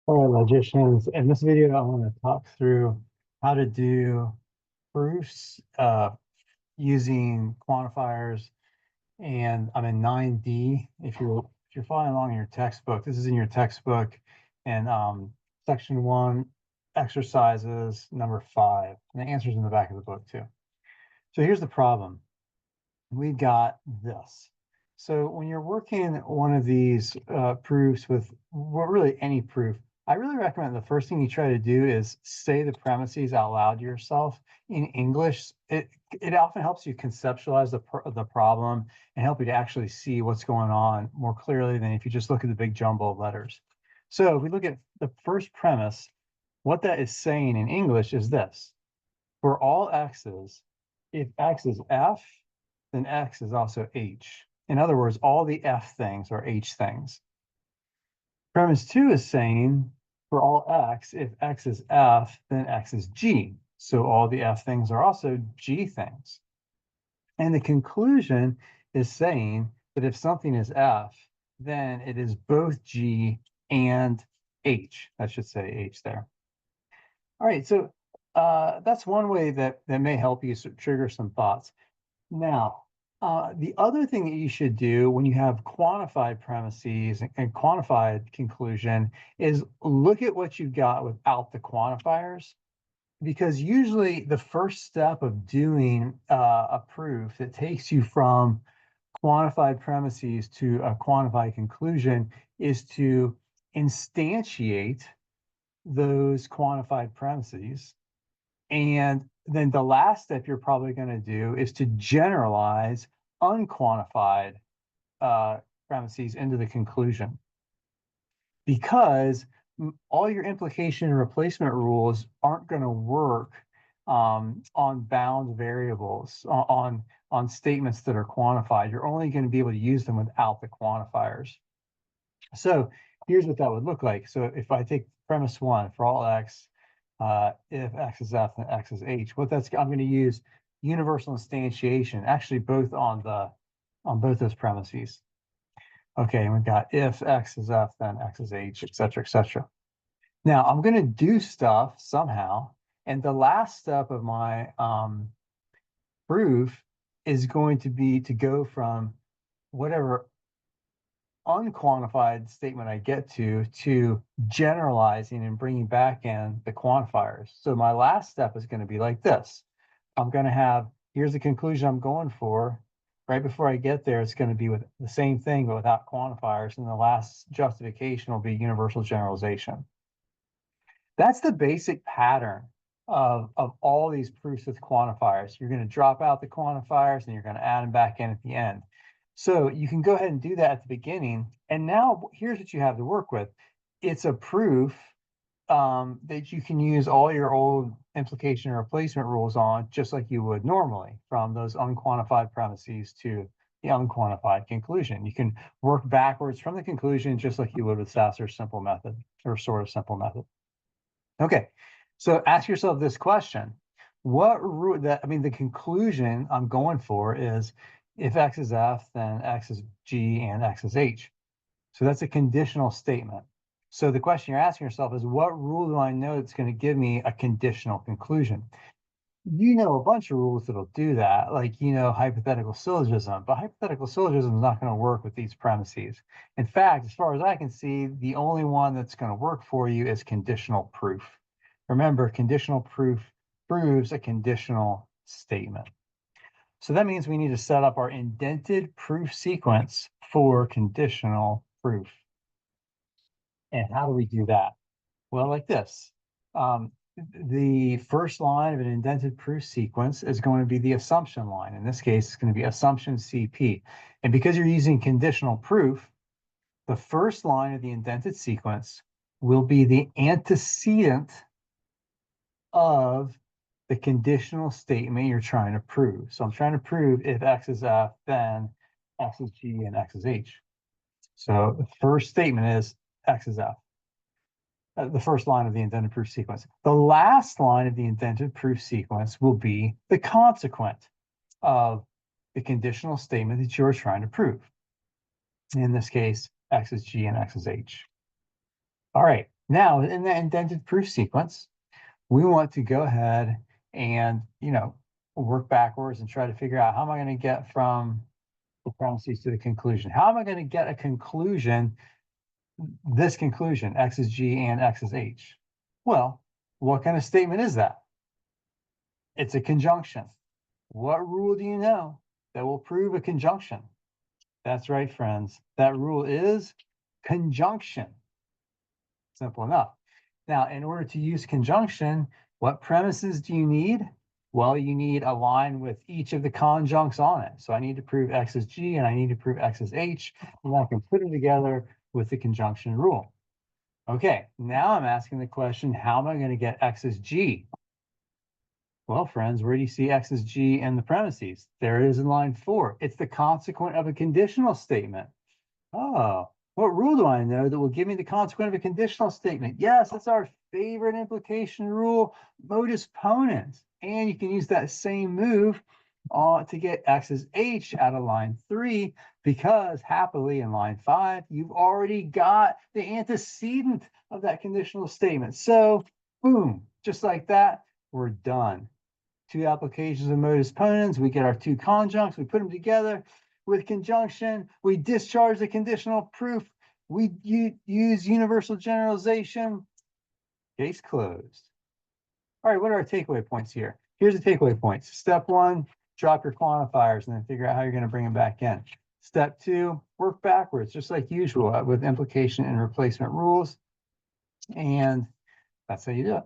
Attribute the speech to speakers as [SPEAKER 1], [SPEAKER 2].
[SPEAKER 1] All right, logicians. In this video, I want to talk through how to do proofs using quantifiers. And I'm in 9D. If you're following along in your textbook, this is in your textbook, and section 1, exercises number 5. And the answer's in the back of the book too. So here's the problem. We've got this. So when you're working one of these proofs with, well, really any proof, I really recommend the first thing you try to do is say the premises out loud to yourself in English. It often helps you conceptualize the problem and help you to actually see what's going on more clearly than if you just look at the big jumble of letters. So if we look at the first premise, what that is saying in English is this: for all x's, if x is f, then x is also h. In other words, all the f things are h things. Premise 2 is saying for all x, if x is f, then x is g. So all the f things are also g things. And the conclusion is saying that if something is f, then it is both g and h. I should say h there. All right, so that's one way that may help you trigger some thoughts. Now, the other thing that you should do when you have quantified premises and quantified conclusion is look at what you've got without the quantifiers, because usually the first step of doing a proof that takes you from quantified premises to a quantified conclusion is to instantiate those quantified premises. And then the last step you're probably going to do is to generalize unquantified premises into the conclusion, because all your implication and replacement rules aren't going to work on bound variables, on statements that are quantified. You're only going to be able to use them without the quantifiers. So here's what that would look like. So if I take premise 1 for all x, if x is f, then x is h. I'm going to use universal instantiation, actually both on both those premises. Okay, and we've got if x is f, then x is h, et cetera, et cetera. Now I'm going to do stuff somehow, and the last step of my proof is going to be to go from whatever unquantified statement I get to generalizing and bringing back in the quantifiers. So my last step is going to be like this. I'm going to have, here's the conclusion I'm going for. Right before I get there, it's going to be with the same thing, but without quantifiers. And the last justification will be universal generalization. That's the basic pattern of all these proofs with quantifiers. You're going to drop out the quantifiers and you're going to add them back in at the end. So you can go ahead and do that at the beginning. And now here's what you have to work with. It's a proof that you can use all your old implication and replacement rules on, just like you would normally, from those unquantified premises to the unquantified conclusion. You can work backwards from the conclusion, just like you would with Sasser's simple method, or sort of simple method. Okay, so ask yourself this question. The conclusion I'm going for is if x is f, then x is g and x is h. So that's a conditional statement. So the question you're asking yourself is, what rule do I know that's going to give me a conditional conclusion? You know a bunch of rules that'll do that, like hypothetical syllogism, but hypothetical syllogism is not going to work with these premises. In fact, as far as I can see, the only one that's going to work for you is conditional proof. Remember, conditional proof proves a conditional statement. So that means we need to set up our indented proof sequence for conditional proof. And how do we do that? Well, like this. The first line of an indented proof sequence is going to be the assumption line. In this case, it's going to be assumption CP. And because you're using conditional proof, the first line of the indented sequence will be the antecedent of the conditional statement you're trying to prove. So I'm trying to prove if x is f, then x is g and x is h. So the first statement is x is f. The first line of the indented proof sequence. The last line of the indented proof sequence will be the consequent of the conditional statement that you're trying to prove. In this case, x is g and x is h. All right, Now, in the indented proof sequence, we want to go ahead and, work backwards and try to figure out how am I going to get from the premises to the conclusion? How am I going to get a conclusion, this conclusion, X is G and X is H? Well, what kind of statement is that? It's a conjunction. What rule do you know that will prove a conjunction? That's right, friends. That rule is conjunction. Simple enough. Now, in order to use conjunction, what premises do you need? Well, you need a line with each of the conjuncts on it. So I need to prove X is G and I need to prove X is H, and I can put them together with the conjunction rule. Okay, now I'm asking the question, how am I going to get X is G? Well, friends, where do you see X is G in the premises? There it is in line 4. It's the consequent of a conditional statement. Oh, what rule do I know that will give me the consequent of a conditional statement? Yes, that's our favorite implication rule, modus ponens. And you can use that same move to get X is H out of line 3, because happily in line 5, you've already got the antecedent of that conditional statement. So boom, just like that, we're done. 2 applications of modus ponens, we get our 2 conjuncts, we put them together with conjunction, we discharge the conditional proof, we use universal generalization, case closed. All right, what are our takeaway points here? Here's the takeaway points. Step 1, drop your quantifiers and then figure out how you're going to bring them back in. Step 2, work backwards, just like usual with implication and replacement rules. And that's how you do it.